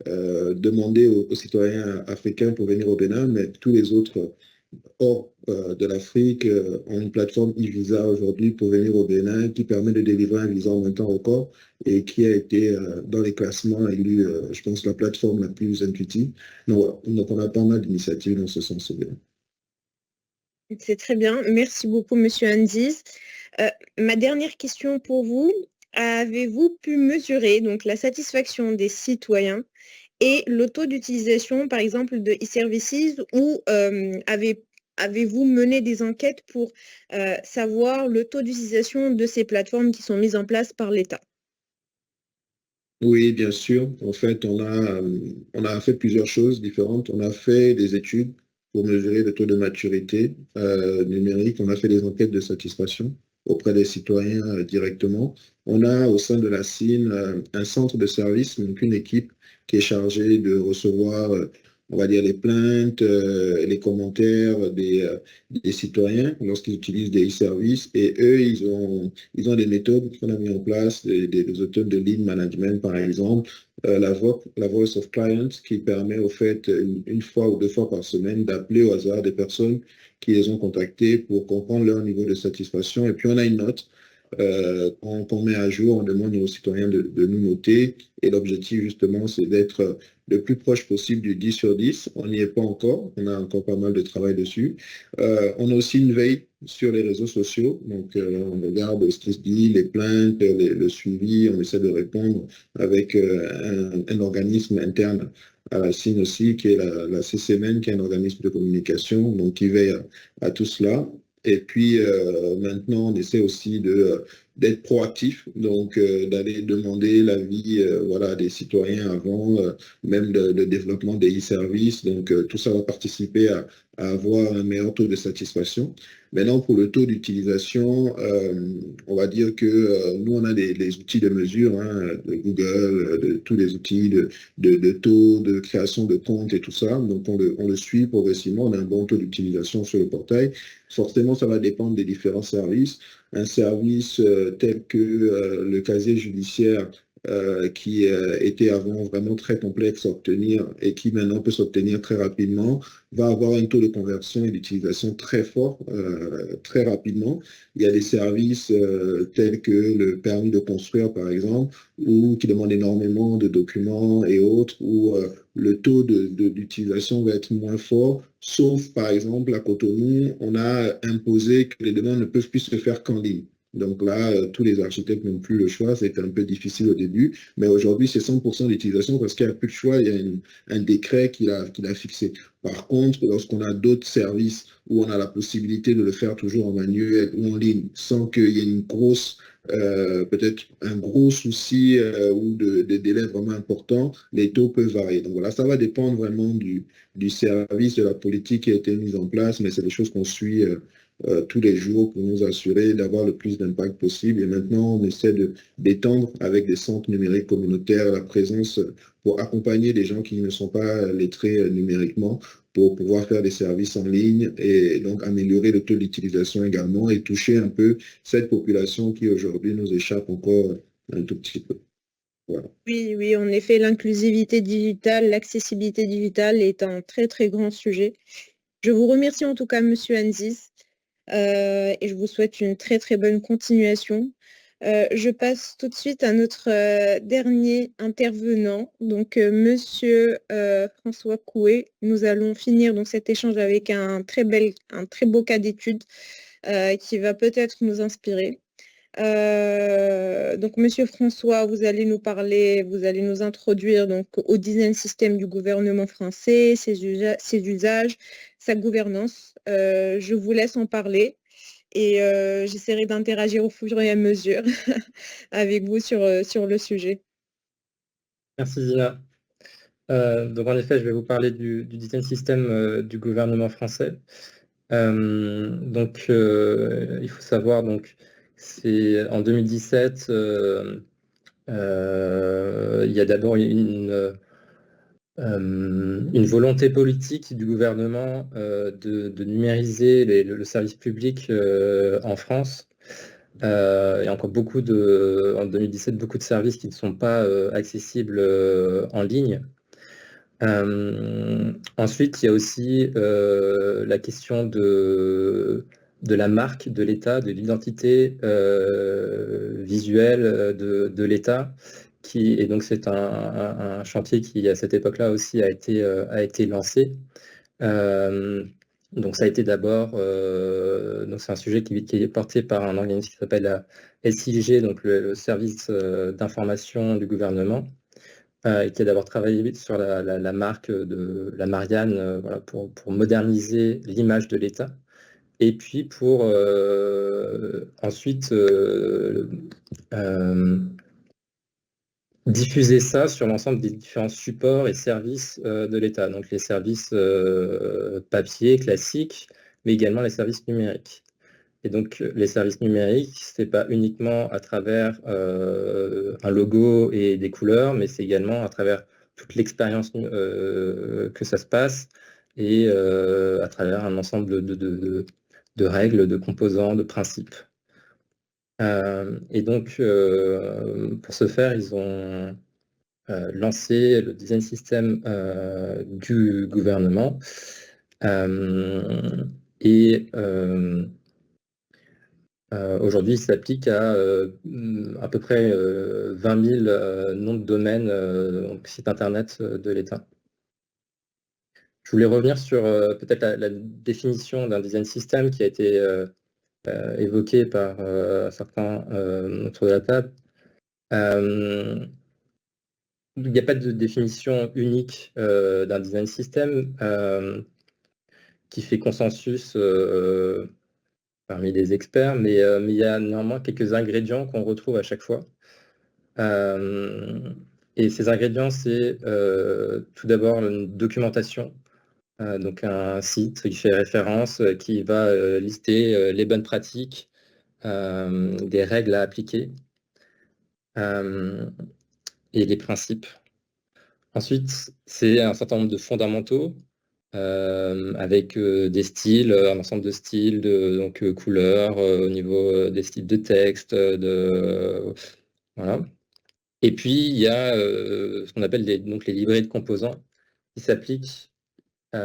demandé aux citoyens africains pour venir au Bénin, mais tous les autres hors de l'Afrique ont une plateforme e-visa aujourd'hui pour venir au Bénin qui permet de délivrer un visa en un temps record et qui a été dans les classements élu, je pense, la plateforme la plus intuitive. Donc on a pas mal d'initiatives dans ce sens. C'est très bien. Merci beaucoup, Monsieur Andiz. Ma dernière question pour vous. Avez-vous pu mesurer donc, la satisfaction des citoyens et le taux d'utilisation, par exemple, de e-services ou avez-vous mené des enquêtes pour savoir le taux d'utilisation de ces plateformes qui sont mises en place par l'État? Oui, bien sûr. En fait, on a fait plusieurs choses différentes. On a fait des études pour mesurer le taux de maturité numérique. On a fait des enquêtes de satisfaction auprès des citoyens directement. On a au sein de la CIN un centre de service, donc une équipe qui est chargée de recevoir, on va dire, les plaintes, les commentaires des citoyens lorsqu'ils utilisent des e-services. Et eux, ils ont des méthodes qu'on a mis en place, des auteurs de lead management, par exemple, la Voice of Clients, qui permet au fait, une fois ou deux fois par semaine, d'appeler au hasard des personnes qui les ont contactés pour comprendre leur niveau de satisfaction. Et puis, on a une note qu'on met à jour, on demande aux citoyens de nous noter. Et l'objectif, justement, c'est d'être le plus proche possible du 10 sur 10. On n'y est pas encore. On a encore pas mal de travail dessus. On a aussi une veille sur les réseaux sociaux. Donc, on regarde ce qui se dit, les plaintes, le suivi. On essaie de répondre avec un organisme interne à la CIN aussi, qui est la CCMN, qui est un organisme de communication, donc qui veille à tout cela. Et puis maintenant, on essaie aussi d'être proactif, donc d'aller demander l'avis voilà, des citoyens avant, même le développement des e-services. Donc tout ça va participer à avoir un meilleur taux de satisfaction. Maintenant, pour le taux d'utilisation, on va dire que nous, on a les outils de mesure, hein, de Google, de tous les outils de taux, de création de comptes et tout ça. Donc, on le suit progressivement. On a un bon taux d'utilisation sur le portail. Forcément, ça va dépendre des différents services. Un service tel que le casier judiciaire, qui était avant vraiment très complexe à obtenir et qui maintenant peut s'obtenir très rapidement, va avoir un taux de conversion et d'utilisation très fort, très rapidement. Il y a des services tels que le permis de construire, par exemple, ou qui demandent énormément de documents et autres, où le taux d'utilisation va être moins fort, sauf, par exemple, à Cotonou, on a imposé que les demandes ne peuvent plus se faire qu'en ligne. Donc là, tous les architectes n'ont plus le choix. C'était un peu difficile au début, mais aujourd'hui, c'est 100% d'utilisation parce qu'il n'y a plus de choix. Il y a un décret qui l'a fixé. Par contre, lorsqu'on a d'autres services où on a la possibilité de le faire toujours en manuel ou en ligne, sans qu'il y ait une grosse, peut-être un gros souci ou des délais vraiment importants, les taux peuvent varier. Donc voilà, ça va dépendre vraiment du service, de la politique qui a été mise en place, mais c'est des choses qu'on suit tous les jours pour nous assurer d'avoir le plus d'impact possible. Et maintenant, on essaie d'étendre avec des centres numériques communautaires la présence pour accompagner les gens qui ne sont pas lettrés numériquement pour pouvoir faire des services en ligne et donc améliorer le taux d'utilisation également et toucher un peu cette population qui aujourd'hui nous échappe encore un tout petit peu. Voilà. Oui, oui, en effet, l'inclusivité digitale, l'accessibilité digitale est un très, très grand sujet. Je vous remercie en tout cas, Monsieur Anzis, et je vous souhaite une très, très bonne continuation. Je passe tout de suite à notre dernier intervenant, donc Monsieur François Coué. Nous allons finir donc cet échange avec un très beau cas d'étude qui va peut-être nous inspirer. Donc, Monsieur François, vous allez nous parler, vous allez nous introduire donc au design système du gouvernement français, ses usages, sa gouvernance. Je vous laisse en parler et j'essaierai d'interagir au fur et à mesure avec vous sur le sujet. Merci Zina. Donc en effet, je vais vous parler du design système du gouvernement français. Donc il faut savoir, donc c'est en 2017, il y a d'abord une volonté politique du gouvernement de numériser le service public en France. Il y a encore en 2017, beaucoup de services qui ne sont pas accessibles en ligne. Ensuite, il y a aussi la question de la marque de l'État, de l'identité visuelle de l'État, et donc c'est un chantier qui, à cette époque-là aussi, a été lancé. Donc ça a été d'abord, donc c'est un sujet qui est porté par un organisme qui s'appelle la SIG, donc le service d'information du gouvernement, et qui a d'abord travaillé sur la marque de la Marianne, voilà, pour moderniser l'image de l'État, et puis pour ensuite diffuser ça sur l'ensemble des différents supports et services de l'État, donc les services papier classiques, mais également les services numériques. Et donc les services numériques, c'est pas uniquement à travers un logo et des couleurs, mais c'est également à travers toute l'expérience que ça se passe, et à travers un ensemble de règles, de composants, de principes. Et donc, pour ce faire, ils ont lancé le design system du gouvernement. Aujourd'hui, il s'applique à peu près 20 000 noms de domaines, donc sites internet de l'État. Je voulais revenir sur peut-être la définition d'un design system qui a été évoqué par certains autour de la table. Il n'y a pas de définition unique d'un design system qui fait consensus parmi les experts, mais il y a néanmoins quelques ingrédients qu'on retrouve à chaque fois. Et ces ingrédients, c'est tout d'abord une documentation, donc un site qui fait référence, qui va lister les bonnes pratiques, des règles à appliquer et les principes. Ensuite, c'est un certain nombre de fondamentaux avec des styles, un ensemble de styles, donc couleurs, au niveau des styles de texte, voilà. Et puis, il y a ce qu'on appelle les librairies de composants qui s'appliquent, qui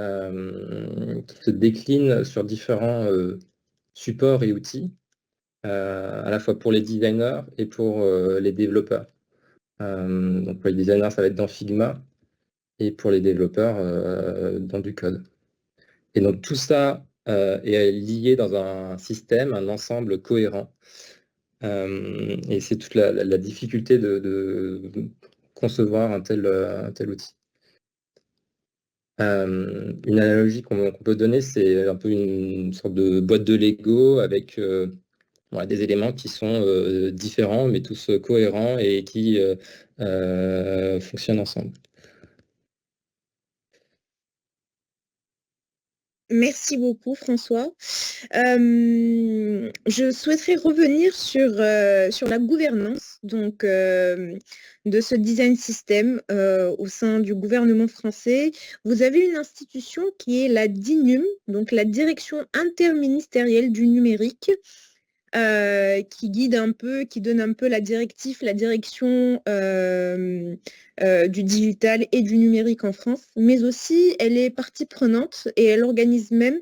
se déclinent sur différents supports et outils, à la fois pour les designers et pour les développeurs. Donc pour les designers, ça va être dans Figma, et pour les développeurs, dans du code. Et donc tout ça est lié dans un système, un ensemble cohérent. Et c'est toute la difficulté de concevoir un tel outil. Une analogie qu'on peut donner, c'est un peu une sorte de boîte de Lego avec voilà, des éléments qui sont différents, mais tous cohérents et qui fonctionnent ensemble. Merci beaucoup, François. Je souhaiterais revenir sur la gouvernance de ce design system au sein du gouvernement français. Vous avez une institution qui est la DINUM, donc la Direction interministérielle du numérique, qui guide un peu, qui donne un peu la direction du digital et du numérique en France, mais aussi elle est partie prenante et elle organise même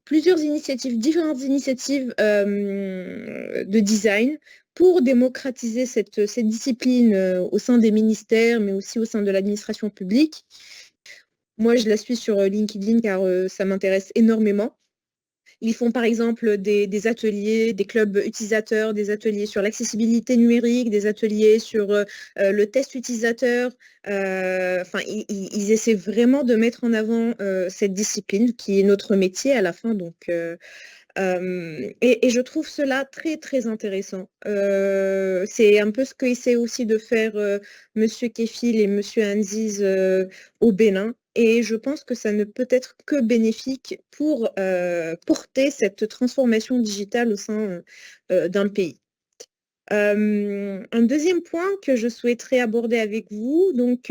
plusieurs initiatives, différentes initiatives de design pour démocratiser cette discipline au sein des ministères, mais aussi au sein de l'administration publique. Moi, je la suis sur LinkedIn car ça m'intéresse énormément. Ils font par exemple des ateliers, des clubs utilisateurs, des ateliers sur l'accessibilité numérique, des ateliers sur le test utilisateur. Enfin, ils essaient vraiment de mettre en avant cette discipline qui est notre métier à la fin. Donc, et je trouve cela très, très intéressant. C'est un peu ce qu'essaie aussi de faire Monsieur Kefil et Monsieur Anziz au Bénin. Et je pense que ça ne peut être que bénéfique pour porter cette transformation digitale au sein d'un pays. Un deuxième point que je souhaiterais aborder avec vous, donc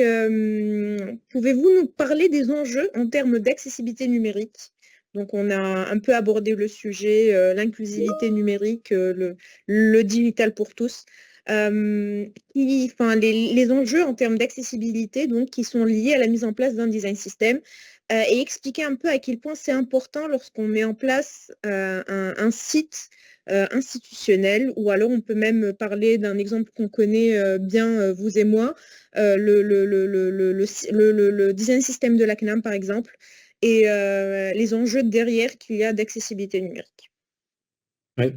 pouvez-vous nous parler des enjeux en termes d'accessibilité numérique? Donc on a un peu abordé le sujet, l'inclusivité numérique, le digital pour tous. Les enjeux en termes d'accessibilité donc qui sont liés à la mise en place d'un design system et expliquer un peu à quel point c'est important lorsqu'on met en place un site institutionnel, ou alors on peut même parler d'un exemple qu'on connaît bien vous et moi, le design system de la CNAM par exemple, et les enjeux derrière qu'il y a d'accessibilité numérique. Oui.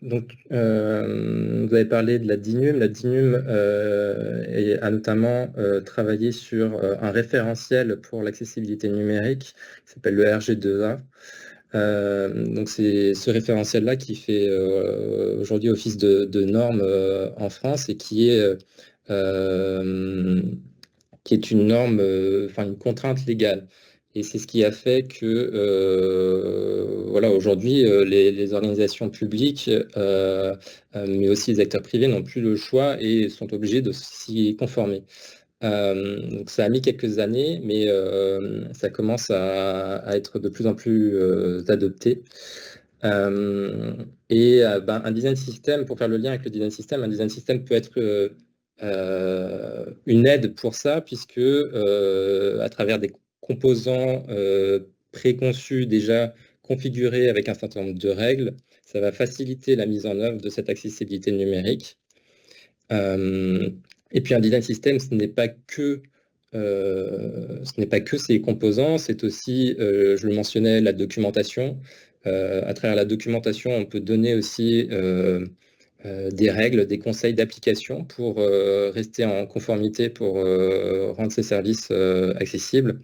Donc, vous avez parlé de la DINUM. La DINUM a notamment travaillé sur un référentiel pour l'accessibilité numérique qui s'appelle le RG2A. Donc, c'est ce référentiel-là qui fait aujourd'hui office de norme en France et qui est une norme, une contrainte légale. Et c'est ce qui a fait que, voilà, aujourd'hui, les organisations publiques, mais aussi les acteurs privés n'ont plus le choix et sont obligés de s'y conformer. Donc ça a mis quelques années, mais ça commence à être de plus en plus adopté. Un design system, pour faire le lien avec le design system, un design system peut être une aide pour ça, puisque à travers des composants préconçus déjà configurés avec un certain nombre de règles, ça va faciliter la mise en œuvre de cette accessibilité numérique. Et puis un design system, ce n'est pas que ces composants, c'est aussi, je le mentionnais, la documentation. À travers la documentation, on peut donner aussi des règles, des conseils d'application pour rester en conformité, pour rendre ces services accessibles.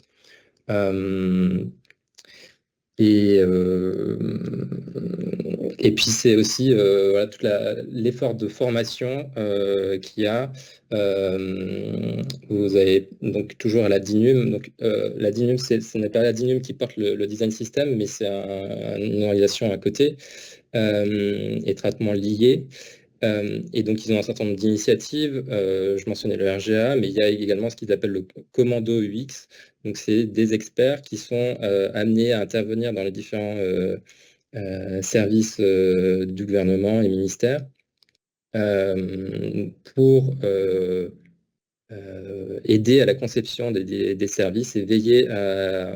Et puis c'est aussi voilà, tout l'effort de formation qu'il y a. Vous avez donc toujours à la DINUM. Donc la DINUM, ce n'est pas la DINUM qui porte le design system, mais c'est une organisation à côté, étroitement liée. Et donc, ils ont un certain nombre d'initiatives. Je mentionnais le RGA, mais il y a également ce qu'ils appellent le commando UX. Donc, c'est des experts qui sont amenés à intervenir dans les différents services du gouvernement et ministères pour aider à la conception des services et veiller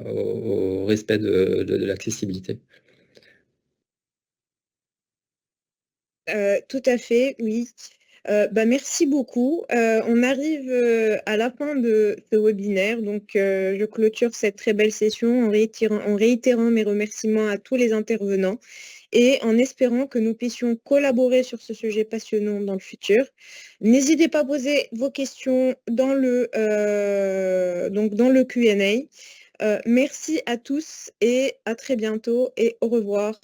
au respect de l'accessibilité. Tout à fait, oui. Merci beaucoup. On arrive à la fin de ce webinaire, donc je clôture cette très belle session en réitérant mes remerciements à tous les intervenants et en espérant que nous puissions collaborer sur ce sujet passionnant dans le futur. N'hésitez pas à poser vos questions dans le Q&A. Merci à tous et à très bientôt et au revoir.